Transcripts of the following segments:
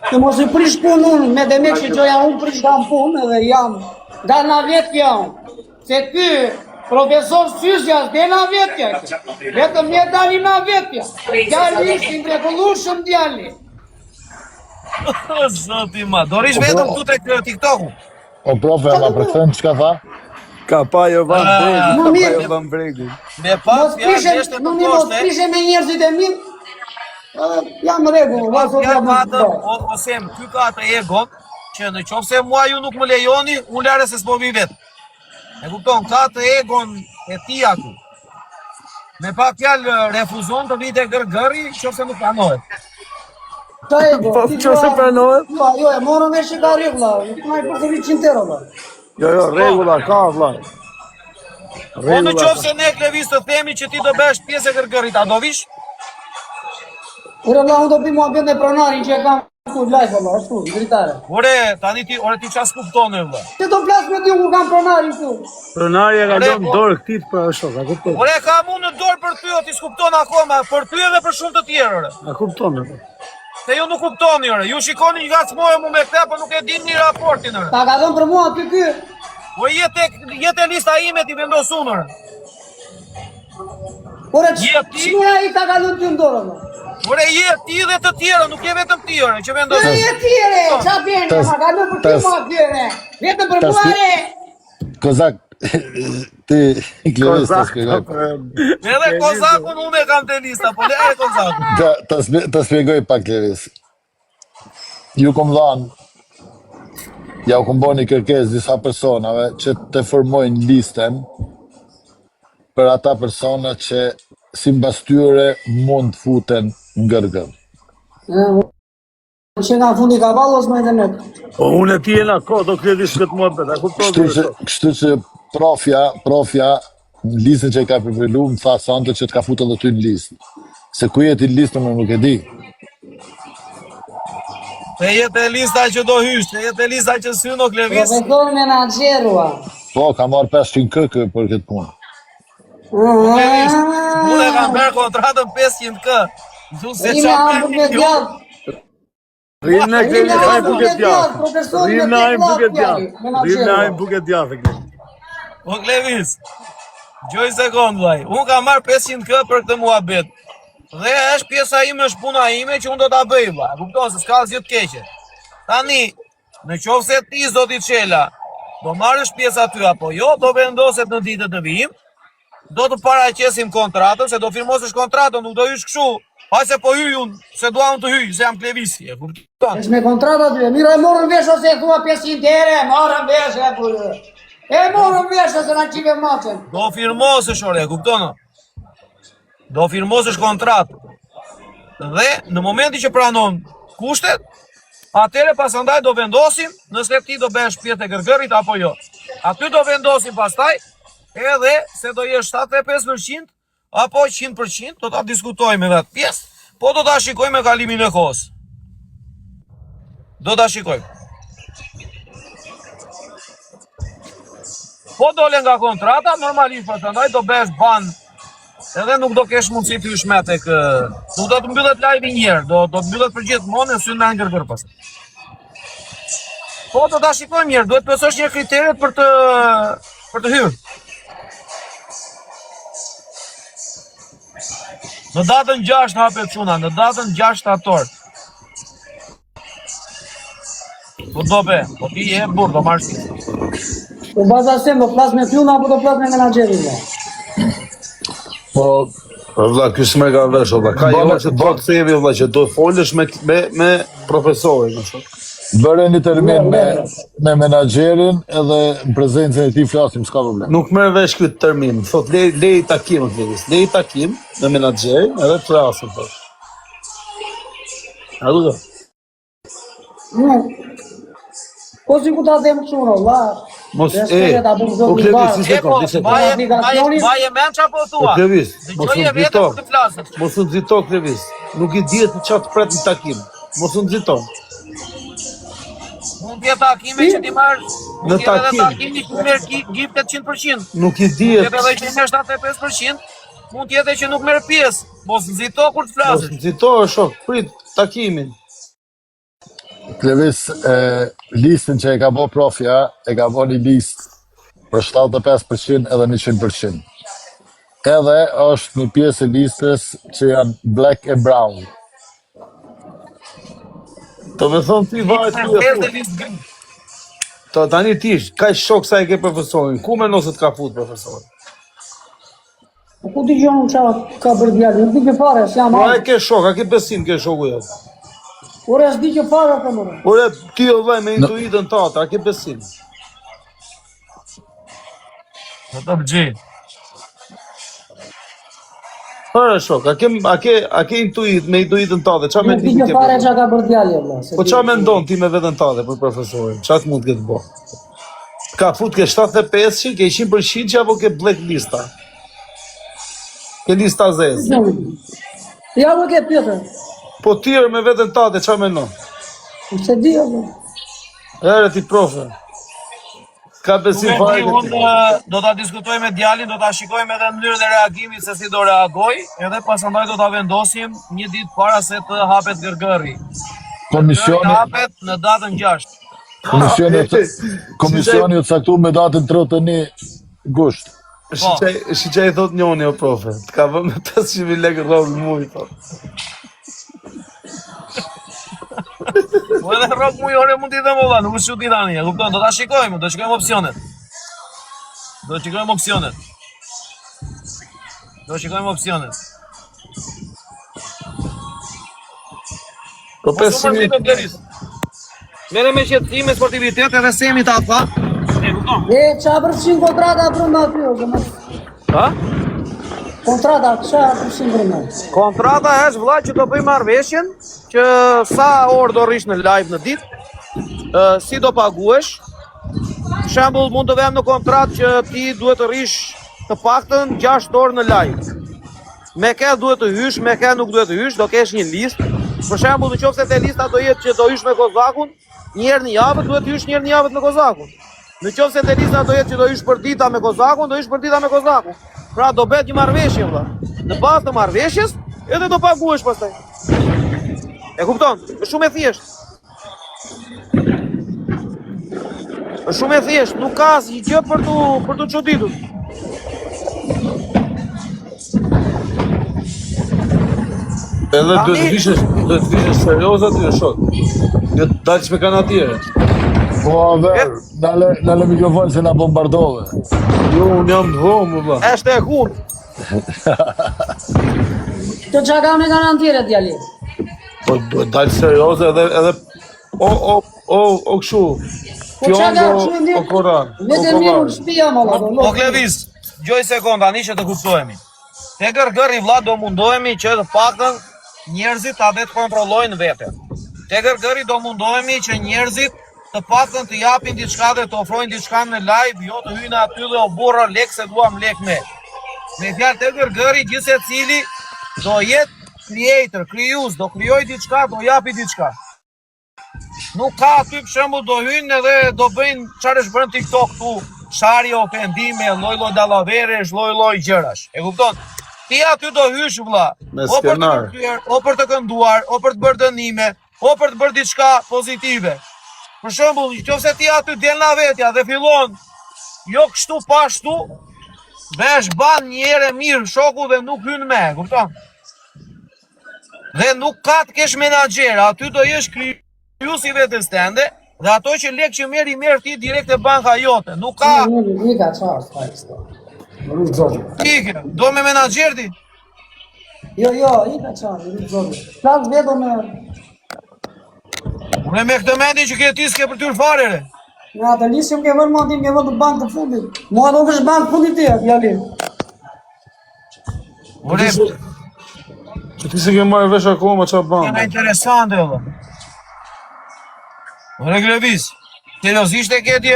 Të mos I prish punën me demek që gjoja unë prish kam punë edhe jam nga na vetja unë. Se ky profesor Syzjas dhe na vetja. Vetëm ne dalim na vetja. Djali ishtë I mrekullueshëm djali. Zoti ma, dorish vetëm tu tek TikToku? O profe, ma përkëthejmë çka tha? Ka pa jo van bregu. Me pas fjalë është të mos prishe me njerëzit e mirë. Jam rregull, ose ky ka atë egon që në qoftë se mua ju nuk më lejoni, unë lare se s'po vi vet. E kupton, ka atë egon e tij aty. Me pak fjalë refuzon të vite gërgëri, qoftë nuk pranohet. Ta ego, Po çose pranohet? Jo, e morëm me shika rregulla, nuk më përsëri 100 euro. Jo, rregulla ka vlla. Po në qoftë se ne Klevis të themi që ti do bësh pjesë e gërgërit, a do vish? Ure vlla, unë do bëj muhabet me pronarin që e kam ku live valla, ashtu, dritare. Ore, tani ti ças kupton valla. Ti do flas me ty ku kam pronarin këtu. Pronari e ka lënë dorë këtij për ashtu, a kupton? Ore, kam unë në dorë për ty, o ti s'kupton akoma, për ty edhe për shumë të tjerë, ore. A kupton? Se ju nuk kuptoni, ore. Ju shikoni një ngacmojë mu me këtë, po nuk e dini raportin, ore. Ta ka dhënë për mua ky. Po jetë lista ime ti vendos unë, ore. Ore, ç'mora I ta ka dhënë ty në dorë. Ore, je ti dhe të tjerë, nuk je vetëm ti, ore, që vendos. Je ti, ore, ç'a bën, ma ka dhënë për ty mua bën. Vetëm për mua, ore. Kozak, ti Klevis të shpjegoj. Edhe Kozakun unë e kam të lista, po lere Kozakun. Të shpjegoj pak Klevis. Ju kom dhanë, ja u kom bo një kërkes disa personave që të formojnë listen për ata persona që si mbas tyre mund të futen në gërgër. Që nga fundi kavallos më edhe net. Po unë e ti e na ko, do Klevis këtë muhabet, a kupton? Kështu që profja në listën që I ka përvelu më tha sante që të ka futë edhe ty në listë. Se ku jeti në listën më nuk e di. Se jetë e lista që do hysh, se jetë e lista që syno Klevis. Profesor menaxherua. Po, ka marrë 500 kë për këtë punë. Klevis, unë e kam bërë kontratën 500 kë. Du se qa për një. Rrim në Klevis, hajmë buket djathë. Rrim në hajmë buket djathë. Rrim në hajmë buket djathë. O Klevis, gjoj sekund, vaj. Unë kam marrë 500 kë për këtë muhabet. Dhe është pjesa ime, është puna ime që unë do t'a bëj, vaj. Kupton se s'ka asgjë të keqe. Tani, në qoftë se ti zoti Çela, do marrësh pjesa ty apo jo, do vendoset në ditët e vijim. Do të paraqesim kontratën, se do firmosësh kontratën, nuk do hysh kështu. Hajse po hyj unë, se dua unë të hyj, se jam Klevisi, e kupton? Është me kontrata ty, mira e morën vesh ose e thua 500 ere, morën vesh e për. E morën vesh ose na qive maçën. Do firmosësh ore, e kupton? Do firmosësh kontratë. Dhe në momenti që pranon kushtet, atëre pasandaj do vendosim nëse ti do bësh pjesë e gërgërit apo jo. Aty do vendosim pastaj edhe se do jesh 75% apo 100%, do ta diskutojmë edhe atë pjesë, po do ta shikojmë me kalimin e kohës. Do ta shikojmë. Po dole nga kontrata, normalisht pasandaj do bësh ban, edhe nuk do kesh mundësi të hysh me tek, nuk do të mbyllet live një herë, do të mbyllet për gjithmonë në syn me gërgër pas. Po do ta shikojmë mirë, duhet të pësosh një kriteret për të hyrë. Në datën 6 hapet çuna, në datën 6 shtator. Po do be, po ti je burr, do marrësh ti. Po baza se më flas me pyllën apo do flas me menaxherin? Po, vëlla, ky s'më ka vesh, vëlla. Ka jo që do të thevi, vëlla, që do folësh me profesorin, ashtu. Bëre një termin me menaxherin edhe në prezencën e tij flasim, s'ka problem. Nuk merr vesh ky termin. Thot lej takim Klevis. Lej takim me menaxherin edhe flasim tash. A do? Po si ku ta them kështu, valla. Mos o Klevis, si sekond. Maje menç apo thua? O Klevis, mos u nxito. Mos u nxito Klevis. Nuk I dihet çfarë pret në takim. Mos u nxito. Mund t'jetë takime që ti marrë, mund t'jetë edhe takimi që merr giftet 100%. Nuk I dihet. Mund t'jetë edhe që merr 75%, mund t'jetë që nuk merr pjesë. Mos nxito kur të flasësh. Mos nxito, shok, prit takimin. Klevis, listën që e ka bo profja, e ka bo një listë për 75% edhe 100%. Edhe është një pjesë e listës që janë black e brown. Të me thonë ti varet ku e Pjesë fut. e listë gri. Tani ti, ka shok sa e ke profesorin. Ku me nëse t'ka fut profesorin? Ku t'i gjonë qa ka bërë djali, nuk di që fare, s'jam Po a anë. e ke shok, a ke besim ke shoku jot. Ure s'di që fare të mërë. Ore, ti o vaj me intuitën tatë, a ke besim? Në të bëgji. Hëre shok, a ke intuit me intuitën tatë, qa me Nuk di ndimi që ke fare bërë? qa ka bërë djali, valla. Po qa me ndonë ti me veten tatë për profesorin? Qa të mund këtë bo? Ka fut ke 75, ke 100% që apo ke blacklista? Ke lista zezë. Ja më ke pjetër. Po tjerë me veten tatë, qa me no? Nuk se di, valla. Ere ti profe. Ka besim fare ke ti. Unë do ta diskutoj me djalin, do ta shikojmë edhe mënyrën e reagimit se si do reagoj, edhe pasandaj do ta vendosim një ditë para se të hapet gërgëri. Gërgëri Komisioni, hapet në datën 6. komisioni u caktu me datën 31 gusht. Shiqaj thot njoni o profe, t'ka vë me 500.000 lekë rrogë në mujë, thot. Po edhe rrok mujore mund t'i them valla, nuk është çudi tani, e kupton? Do ta shikojmë, do shikojmë opsionet. Do shikojmë opsionet. Do shikojmë opsionet. Po 500.000, Mere me qëtësi, me sportivitet edhe semi ta tha. E kupton? E, qa përfshin kontrata brënda aty, o zëmë. Ha? Kontrata, qa përfshin brënda? Kontrata është vëlla që do bëj marrëveshjen që sa orë do rish në live në ditë, si do paguesh. Për shembull, mund të vëmë në kontratë që ti duhet të rish të paktën 6 orë në live. Me ke duhet të hysh, me ke nuk duhet të hysh, do kesh një listë. Për shembull, nëse te lista do jetë që do hysh me kozakun, një herë në javë duhet të hysh një herë në javë me kozakun. Nëse te lista do jetë që do hysh për dita me kozakun, do hysh për dita me kozakun. Pra do bëhet një marrëveshje vëlla. Në bazë të marrëveshjes, edhe do paguhesh pastaj. E kupton? Është shumë e thjeshtë. Është shumë e thjeshtë, nuk ka asnjë gjë për të çuditur. edhe duhet të vishesh serioz aty në shok. Jo të dalësh me kanatire. Po, ver, nale mikrofon se na bombardove. Jo, unë jam të vomë, vëlla. Është e hunë. Të qa ka me garantire djali? Po duhet dalë serioz edhe o kështu. Po qa ka Fjongo o Koran. Me të mirë në shpia më la. O Klevis, gjoj sekonda, një që të kuptojemi. Te gërgëri vlla do mundohemi që të paktën njerëzit ta vetë kontrollojnë vete. Te gërgëri do mundohemi që njerëzit të paktën të japin diçka dhe të ofrojnë diçka në live, jo të hyjnë aty dhe o burra lek se duam lek me. Me fjalë te gërgëri gjithsecili do jetë creator, krijues, do krijoj diçka, do japi diçka. Nuk ka aty për shembull do hyjnë edhe do bëjnë çfarë është bën TikTok këtu, sharje ofendime, lloj-lloj dallaveresh, lloj-lloj gjërash. E kupton? Ti aty do hysh vëlla, o për të kërcyer, o për të kënduar, o për të bërë dënime, o për të bërë diçka pozitive. Për shembull, nëse ti aty del na vetja dhe fillon jo kështu pa ashtu, vesh ban një herë mirë shoku dhe nuk hyn me, kupton? Dhe nuk ka të kesh menaxher, aty do jesh krijuesi vetes tënde dhe ato që lek që merr ti direkt e banka jote. Nuk ka Nika çfarë? Ike, do me menaxher ti? Jo, ika çfarë, nuk zoti. Plan vetëm me Unë me këtë mendin që ke ti s'ke për tyr fare re. na të lisim ke vënë mandin ke vënë të bankë të fundit. Mua nuk është bankë fundit ti, djali. Unë Që ti se ke marrë vesh akoma qa jena banë. interesante vëlla. Unë Klevis, seriozisht e ke ti?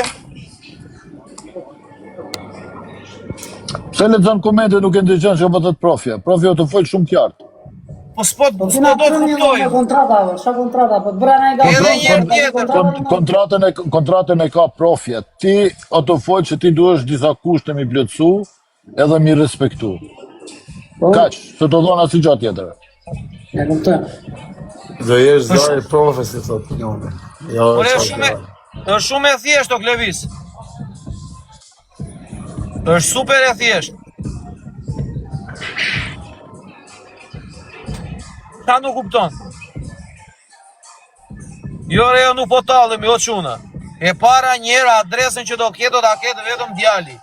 Se lexon komente nuk e ndëgjon që po thot profja. Profja o të fol shumë qartë. Po s'po Po do ti na të thoni kuptoj. me kontrata, ç'a kontrata, po të bëra na nga. Edhe një herë tjetër. Kontratën e ka profja. Ti o të fol që ti duhesh disa kushte mi plotësu edhe mi respektu. Kaq, se të dhona si gjatë tjetër. E kuptoj. Do jesh zaj profe si thot njone. Jo, Por çfarë. është shumë e thjeshtë o Klevis. Është super e thjeshtë. Ta nuk kupton. Jo re, nuk po tallem, jo çuna. E para njëra adresën që do ta ketë vetëm djali.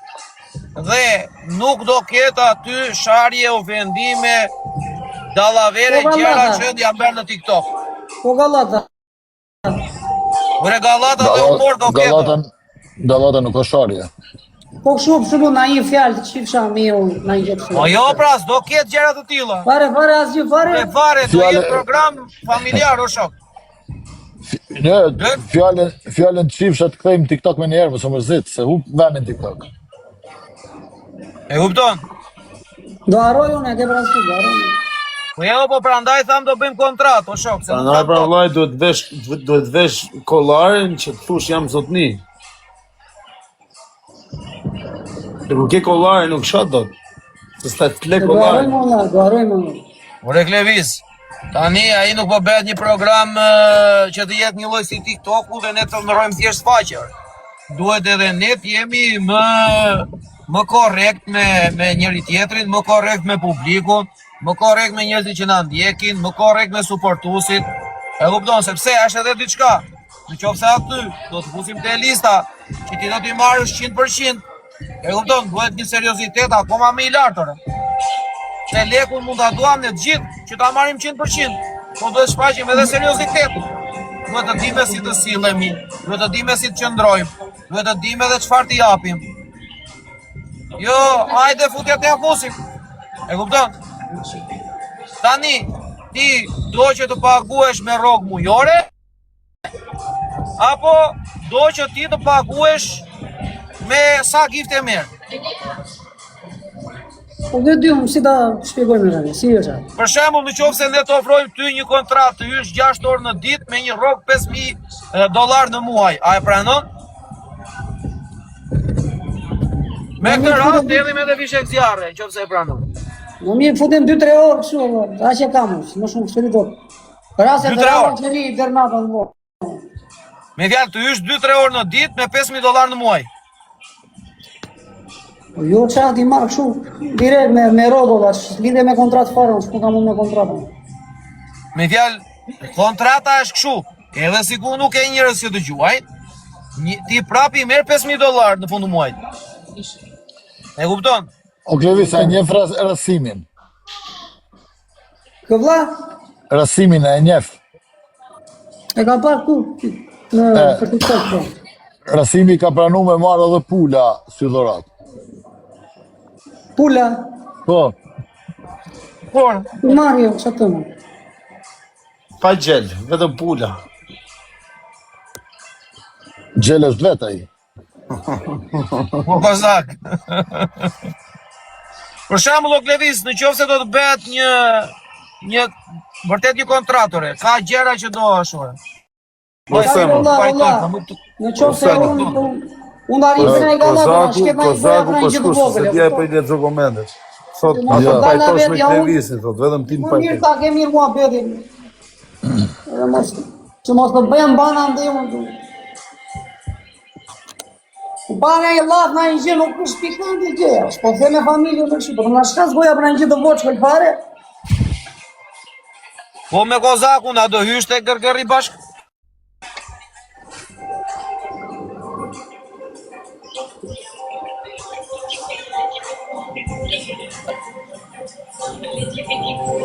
Dhe nuk do ketë aty sharje, ofendime, dallavere, Po, gjëra vallata. që janë bërë në TikTok. Po gallata. Ore Gallata dhe humor do ketë. Dallata nuk është sharje. Po shumë na një fjalë të çifsha miu na një gjë. Po jo pra, do ketë gjëra të tilla. Fare asgjë fare. E fare, do Fjale- jetë program familjar o shok. Ne, fjallën çifsha të kthejmë TikTok me njerë, mësë mërzit, se hu venin TikTok. E kupton? Do harroj unë, e ke parasysh, do harroj. Po jo, po prandaj tham do bëjmë kontratë, o shok. Se nuk Prandaj kam pra kohë. vllai duhet vesh kollarin që të thush jam zotni. Se kur ke kollarin nuk shoh dot. Se sta të le Do kollarin. harroj unë, do harroj unë. Ore Klevis, tani ai nuk po bëhet një program që të jetë një lloj si TikToku dhe ne të ndrojmë thjesht faqe. Duhet edhe ne të jemi më korrekt me njëri tjetrin, më korrekt me publikun, më korrekt me njerëzit që na ndjekin, më korrekt me suportuesit. E kupton, sepse është edhe diçka. Në qoftë se aty do të fusim te lista që ti do t'i marrësh 100%. E kupton, duhet një seriozitet akoma më i lartë. Ore. Se lekun mund ta duam ne të gjithë që ta marrim 100%, po duhet shfaqim edhe seriozitet. Duhet të dimë si të sillemi, duhet të dimë si të qëndrojmë, duhet të dimë edhe çfarë të japim. Jo, hajde futja të fusim. E kupton? Tani, ti do që të paguesh me rrogë mujore, apo do që ti të paguesh me sa gifte merr? Po dhe dy, si ta shpjegojmë tani, si është atë? Për shembull, në qoftë se ne të ofrojmë ty një kontratë të hysh 6 orë në ditë me një rrogë $5,000 në muaj, a e pranon? Me këtë rast deri me dhe vishek zjarre, nëse e pranon. Në mirë futem 2-3 orë kështu, aq e kam, më shumë kështu do. Për rast se 2-3 orë. që ri dernatën më. Me fjalë të hysh 2-3 orë në ditë me $5,000 në muaj. Po jo çfarë ti marr kështu direkt me rrogolla, lidhe me kontratë fare, s'po kam unë me kontratën. Me fjalë, kontrata është kështu. Edhe sikur nuk e njerëz që dëgjuajnë, ti prap i merr $5,000 në fund të muajit. E kupton? O Klevis, a njef rasimin? Kë vlla, Rasimin e njef. e kam parë ku në për TikTok. Po. Rasimi ka pranu me marrë edhe pula si dhurat. Pula, Po, Por, marr jo, çfarë të më. Pa gjel, vetëm pula. gjel është vetë ai. po kozak. Për shembull, o Klevis, në qoftë se do të bëhet një vërtet një kontratore, ka gjëra që do ashore. Po them, Në qoftë se unë arrin se ai gallata, shkep më Kozaku po shkush se ti e po i le dokumentet. Thot, Jo. ata pajtosh me Ja, unë- Klevisin, thot, vetëm ti më Po mirë pajtosh. ta ke mirë mua bëtin. Edhe që mos të bëjmë bana ndë unë. Bana e latë na një gjë nuk është pikante gjë. Po the me familje më kështu, po na shka zgoja për një gjë të voçkë fare. Po me kozakun, a do hysh te gërgëri bashk?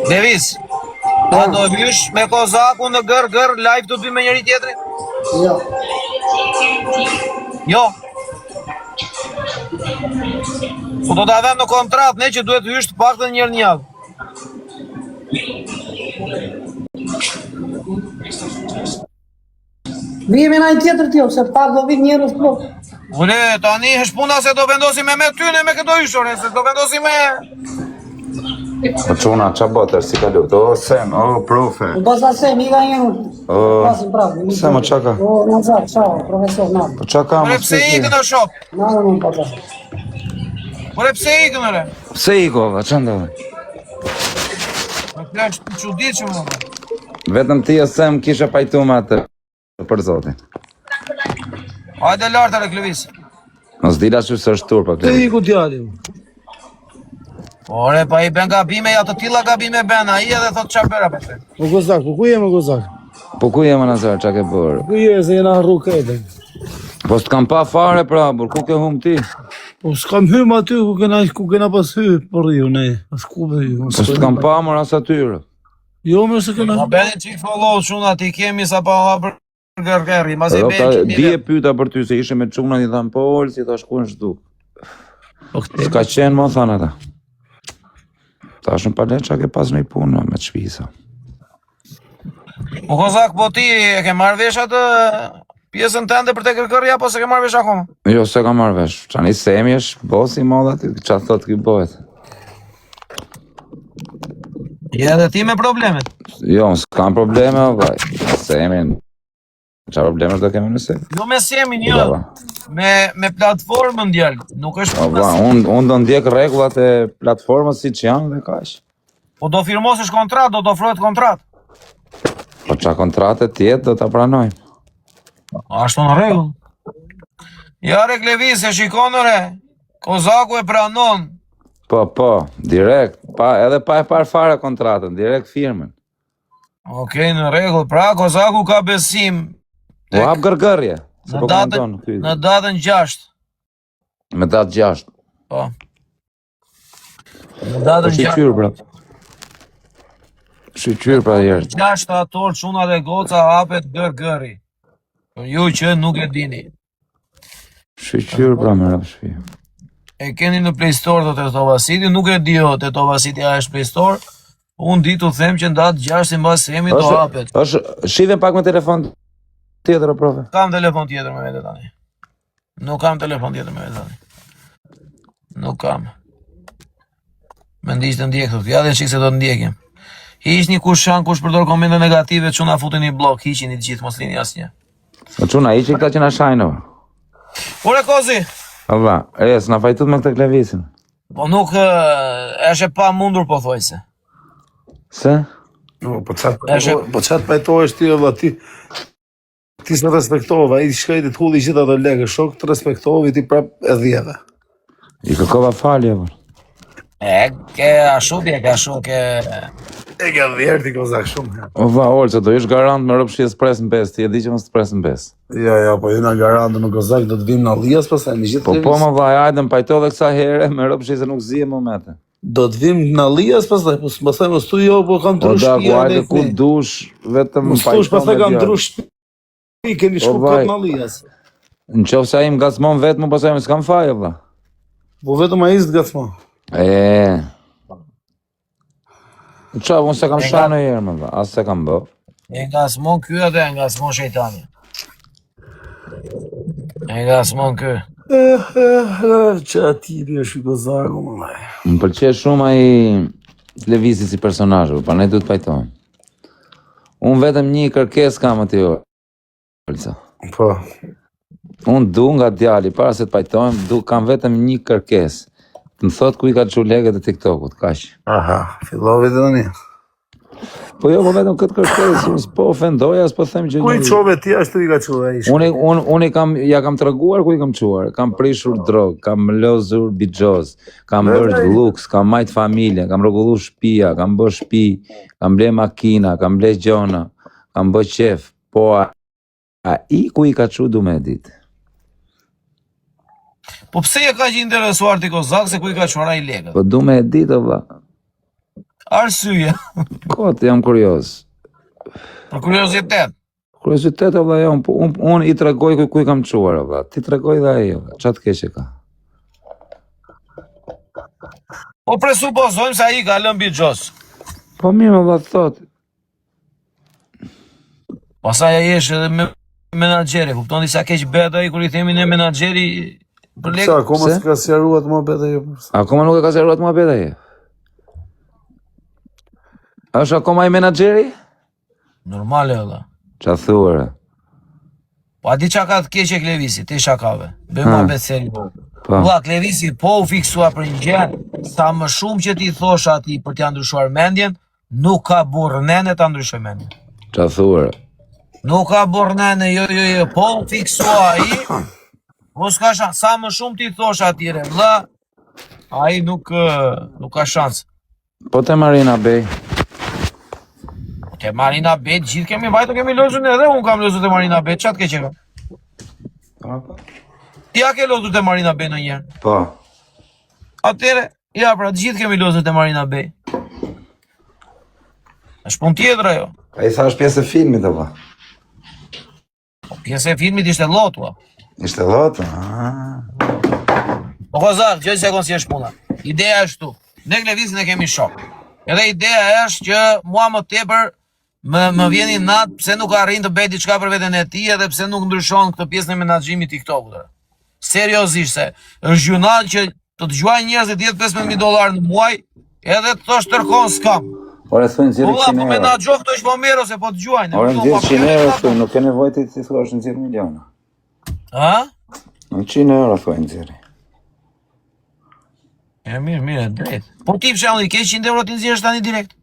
Levis, a do hysh me kozakun në gërgër live të dy me njëri tjetrin? Jo. Jo. Po do ta vëmë në kontratë ne që duhet të hysh të paktën një herë në javë. Vijemi në një tjetër tjo, se pak do vit njerëz plot. Ule, tani është puna se do vendosim me ty ne me këto hyshore, se do vendosim me... O çuna, qa botër, si ka lutë? O, Sem, o, profe. U basa se mi ka një unë. O, Pasim prapë. se më qa ka? O, Nazar, ciao, profesor Nazar. Po qa ka Ule, më pse së ikën o shok? Na unë pa ta. Ule, pse ikën ule? Pse i kova, qa ndove? Kjo është çuditshëm. Vetëm ti ose më kishe pajtu me atë, për zotin. Hajde lartë re Klevis. Mos dila që së është turpa, Te Klevis. iku djalim. Ore, pa i ben gabime, ja të tilla gabime ben, ai edhe thot çfarë bëra për te. Më gozak, po ku je më gozak? Po ku je më Nazar, qa ke bërë? Ku je se jena harru ketën? Po s'kam pa fare pra, bur, ku ke hum ti? Po s'kam hym aty ku kena pas hy për ju, ne. As ku dhe ju. Po s'kam pa mër as atyre. Jo, më se kena... Ma beni qik follow shumë ati kemi sa pa hapër gërgeri, ma si Edhe ka beni di e pyeta për ty se ishe me çuna i thamë po ol si thash ku në shdu. Po këte... S'ka qenë më thanë ata. Tashën pa le qa ke pas në i punë me të shpisa. Po kozak, po ti e ke marrë vesh atë pjesën tënde për te kërkërja, po se ke marrë vesh akoma? Jo, se ka marrë vesh. Qani Semi është bosi i madh aty, qa thot ki bëhet. Je edhe ti me problemet. Jo, s'kam probleme, vaj. Semi, qa probleme do kemi në Semi? Jo me semin, jo. Me platformën djallë, nuk është Po va, unë do ndjek rregullat e platformës si që janë dhe kaq. Po do firmosësh kontrat, do të ofrohet kontrat. Po qa kontrate tjetë do t'a pranojmë. Ashtu në rregull. Ja re Klevis, e shikonore, Kozaku e pranon. Po, direkt, edhe pa e par fare kontratën, direkt firmën. Okej, në rregull, pra Kozaku ka besim. U hap gërgërje, se po komenton. Në datën 6. Me datë 6. Po. Në Po datën 6. shqyqyr, bra. Shqyqyr, pra jërë. 6 ator, çuna dhe goca hapet gërgëri. Për ju që nuk e dini. Shqyqyr, pra me rap shpi. E keni në Play Store do Teto Vasiti, nuk e di jo Teto Vasiti a është Play Store. Unë di t'u them që në datë 6 si mbas Semi do hapet. Shive pak me telefon tjetër, o profe. Kam telefon tjetër me vete tani. Nuk kam telefon tjetër me vete tani. Nuk kam. Me ndiqë të ndjek, thot. Ja dhe shik se do të ndjekim. Hiqni kush përdor komente negative, çuna futeni blok, hiqini të gjithë, mos lini asnjë. O çuna, hiqi këta që na shajnë. Ore Kozi, Allah, s'na fajtut me këtë Klevisin. po nuk është e pa mundur po thojse. Se? Po qatë pajtohesh ti edhe ti s'në respektova, i shkajti të hulli gjitha dhe legë, shok të respektovi ti prap e dhjeve. I kërkova falje, bër. Ke ashtu, E ke dhjerë ti kozak shumë. O va, Olca, do ish garant me rëpë shjes pres në bes, ti e di që mos të pres në bes. Ja, po jena garantë në kozak, do të vim në Allias pasaj, në gjithë Po më vaj, ajde më pajto dhe kësa here, me rëpë shjes e nuk zije më mete. Do të vim në Allias pasaj, po më thaj më stu jo, po kam të O da, ku shpia. ajde ku dush, vetëm Më më stush pajto pasaj me kam djarë. të shpi, keni shku vaj. këtë në Allias. Në qofë se a im gacmon vetë më pasaj më s'kam faje, vla. Po vetëm a izë të gacmo. Qa, unë se kam shaj në jerë, më vla, asë se kam bë. E nga smon ky edhe e nga smon shejtani. E nga smon ky. Që ati di është i kozaku, më vaj. Më pëlqe shumë ai Levisi si personazh, pa ne duhet pajtojmë. Unë vetëm një kërkesë kam aty. Olca. Po. Unë du nga djali, para se të pajtojmë, kam vetëm një kërkesë. Të më thot ku i ka çu legët e TikTokut, kaq. Aha, fillovi dhe një. Po jo, po vetëm këtë kërkesë, unë s'po ofendoja, s'po them gjë. Ku i qove ti ashtu i ka qove ishë? Unë ja kam treguar ku i kam çuar, kam prishur drog, kam lozur bixhoz, kam bërë luks, kam majt familje, kam rregulluar shtëpia, kam bërë shtëpi, kam ble makina, kam ble gjona, kam bë qef, po ai ku i ka çu du me ditë. Po pse e ka që interesuar ti Kozak se ku i ka çuar ai legët? Po du me ditë valla. Arsye. Kot, jam kurioz. Për kuriozitet. Kuriozitet valla jam, po unë i tregoj ku i kam çuar valla. Ti tregoj dhe ai valla. Ç'a të keq e ka? Po presupozojmë se ai ka lënë bixhoz. Po mirë valla thot. Pastaj ai është edhe me menaxheri, kupton ti sa keq bëhet ai kur i themi ne menaxheri për lekë. Sa, akoma s'ka sjaruat më bete jo. Akoma nuk e ka sjaruar më beta ai. Është akoma i menaxheri? Normale valla. Qa thuare? Po a di qa ka të keqe Klevisi, ti shakave. Bëjmë ma betë seri. Po. Valla, Klevisi po u fiksua për një gjë, sa më shumë që ti thosha ati për t'ja ndryshuar mendjen, Nuk ka burr nene ta ndryshoj mendjen. Qa thurë? Nuk ka burr nene, jo, po fiksua ai. Po s'ka shans, sa më shumë ti thosh atire, vëlla, ai nuk ka shans. Po te Marina Bay. Te Marina Bay, gjithë kemi vajtu, kemi lozur edhe unë kam lozur te Marina Bay, çat ke qenë? Ti a ke lozur te Marina Bay ndonjëherë? Po. Atëre, ja pra, gjithë kemi lozur te Marina Bay. Është punë tjetër ajo. A i thash pjesë e filmit e pa? Pjesë e filmit ishte lotu. Ishte lotë? Po kozak, gjoj se si është puna. Ideja është tu. Ne Glevisin e kemi shok. Edhe ideja është që mua më tepër më vjeni natë pse nuk arrin të bëj diçka për veten e tij edhe pse nuk ndryshon këtë pjesën e menaxhimit TikTok-ut. Seriozisht se është gjunat që të dëgjojnë njerëzit $15,000 në muaj edhe të thosh tërkon s'kam. Ore thunë zirë Po 100 euro. menaxho këto shpomero se po dëgjojnë. Ore në zirë 100 euro thunë, nuk ke nevojë ti si thuash në zirë miliona. Ha? Në 100 euro thunë në zirë. E mirë, drejt. Po ti për shembull, ke 100 euro ti nxjerrësh tani direkt?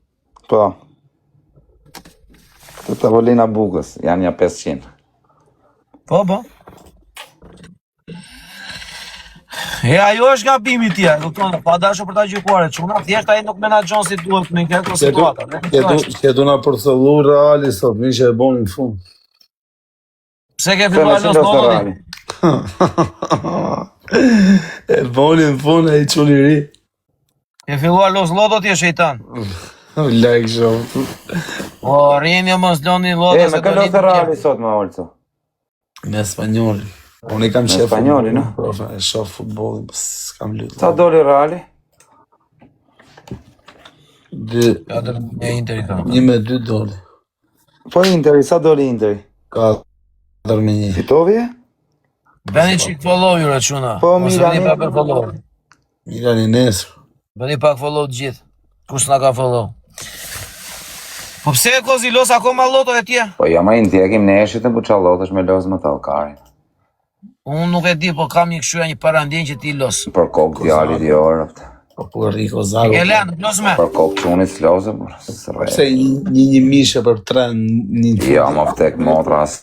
Po. Të tavolina bukës, janë ja 500. Po. E ajo është gabimi tjerë, kupton, pa dashur për ta gjykuar, çuna thjesht ai nuk menaxhon si duhet me këtë situatë. Këtu na përthollu Reali sot, mi që e boni në fund. Pse ke filluar los lodhi? E boni në fund e i quni ri. Ke filluar los lodho ti e shejtan. Like show. Po rrini mos loni lodho Me ka lotë Reali sot me Olco. Me Spanjoli. Unë i kam shef Spanjoli, no? Profa, e shoh futbollin, s'kam lutë. Sa doli Reali? Ja do me Interi ka. 1-2 doli. Po Interi, sa doli Interi? 4-1. Fitovi e? Bëni çik follow ju çuna. Po, Mos Milani. vini pa follow. Milani nesër. Bëni pak follow të gjithë. Kush na ka follow? Po pse e kozi los akoma loto e tje? Po jo ma i ndjekim neshit e buqallot është me los më talkarin. Unë nuk e di, po kam një këshuja një parandin që ti los. Për kokë djali djorë. Po për Riko Zago. E lenë, los me. Për kokë qunit s'lose, por s'rejt. Pse një mishe për tren një Ja, më vtek motra as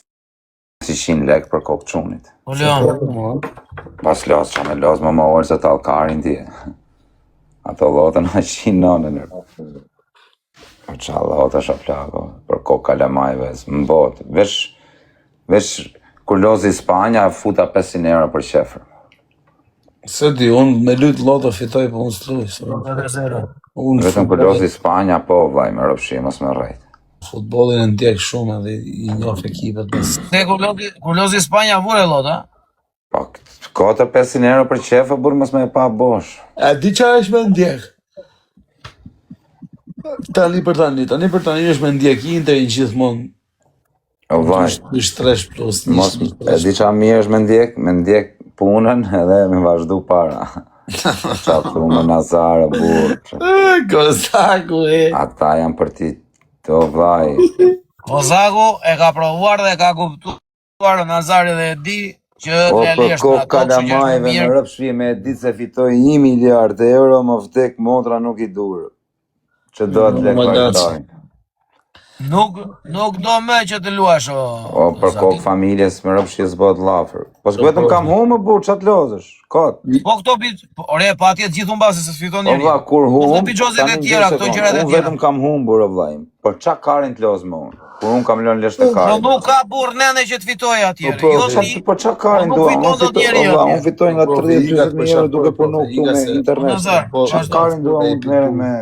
si 100 lek për kokë qunit. O leon. Pas los që me los më orë se talkarin ti. Ato lotën a 100 nënën. Për qa lotë është a plako, për kokë kalamajve, më botë. Vesh kur lozi Spanja, futa 500 euro për qefër. Se di, unë me lutë loto fitoj, po unë s'luj. Vetëm kur lozi Spanja, po vaj me rëpshi, mos me rejt. Futbolin e ndjek shumë edhe i njof ekipet. Ne kur lozi Spanja vure lot, ha? Po, kota 500 euro për qefë, burë mos me e pa bosh. A di qa është me ndjek? Tani për tani është me ndjek Inter i gjithmonë. O vaj, Është 3 plus 1. mos, e di qa mirë është me ndjek punën edhe me vazhdu para. Qa thu me Nazare, burë. Kozaku e. Ata janë për ti, të vaj. Kozaku e ka provuar dhe ka kuptuar Nazari dhe e di që O le për lesh kokë me ato që është kalamajve me mirë. rëpshpi me ditë se fitoj 1 miliard euro, më vdek motra nuk i durë. Që do të lek vajtarin. Nuk do me që të luash O për kokë familjes me rëpshpi s'bot lafër. Po s'kvetëm kam humë, burë, që të lozësh, kotë. Po këto ore pa atje gjithë unë basi se s'fiton O njëri. vla, kur Po humë, këto pijozet e tjera, këto gjërat e unë tjera. vetëm kam humë, burë, vlajmë. Për qa karin të lozë më unë? Kur unë kam lënë lesht e Po karin. nuk ka burr nene që të fitoj atje. Po, Jo Qa- ti. Po qa karin nuk dua? fiton dot njeri atje. Unë fitoj nga 30-40 euro duke punu këtu me internet. Nazar, Qa karin dua unë të merem me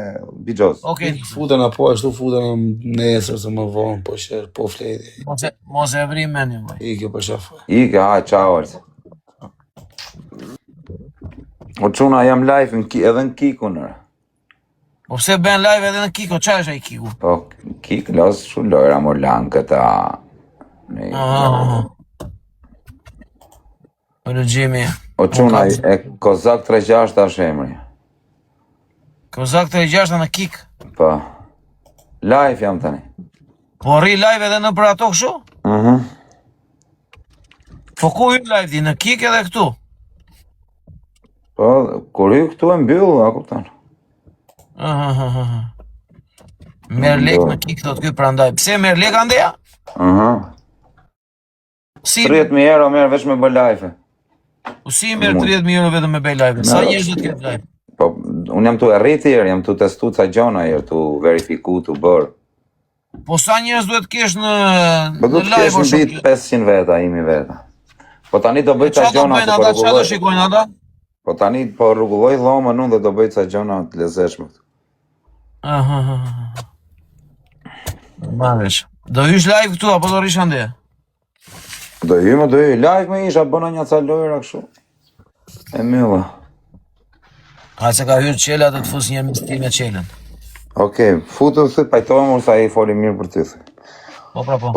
bijos. Okej. Futen apo ashtu futen nesër se më vonë, po që po fleti. Mos e vri menin vaj. Ike për shafoj. Ike, ha, qao është. O quna jam live edhe në Kiku nërë. Po pse bën live edhe në Kiko, qa është ai Kiku? Po, Kik los shu lojra mor lanë këta. Për regjimi. O quna e Kozak 36 është emri. Kozak 36 në Kik. Po, live jam tani. Po rri live edhe në për ato kështu? Po ku hy live ti, në Kik edhe këtu? Po, kur hy këtu e mbyllë, a kuptan. Merr lek në kik thot ky prandaj. Pse merr lek andeja? Si 30.000 euro merr veç me bë live. si merr 30.000 euro vetëm me bëj live? Sa njerëz do të ketë live? Po, unë jam tu rrit herë, jam tu testu ca gjona herë, tu verifiku, tu bër. Po sa njerëz duhet kesh në Po du të kesh në ditë 500 veta, imi veta. Po tani do bëj ca Çfarë do gjona bëjnë se po ata? Çfarë do rregulloj. shikojnë ata? Po tani po rregulloj dhomën unë dhe do bëj ca gjona të lezetshme. Aha. Marrësh. Do hysh live këtu apo do rish ande? Do hy live me isha bëna një ca lojra kështu. E mylla. A se ka hyrë qela do të fus një mistim me qelën. Okej, futu thë pajtohem unë sa i foli mirë për ty thë. Po pra po.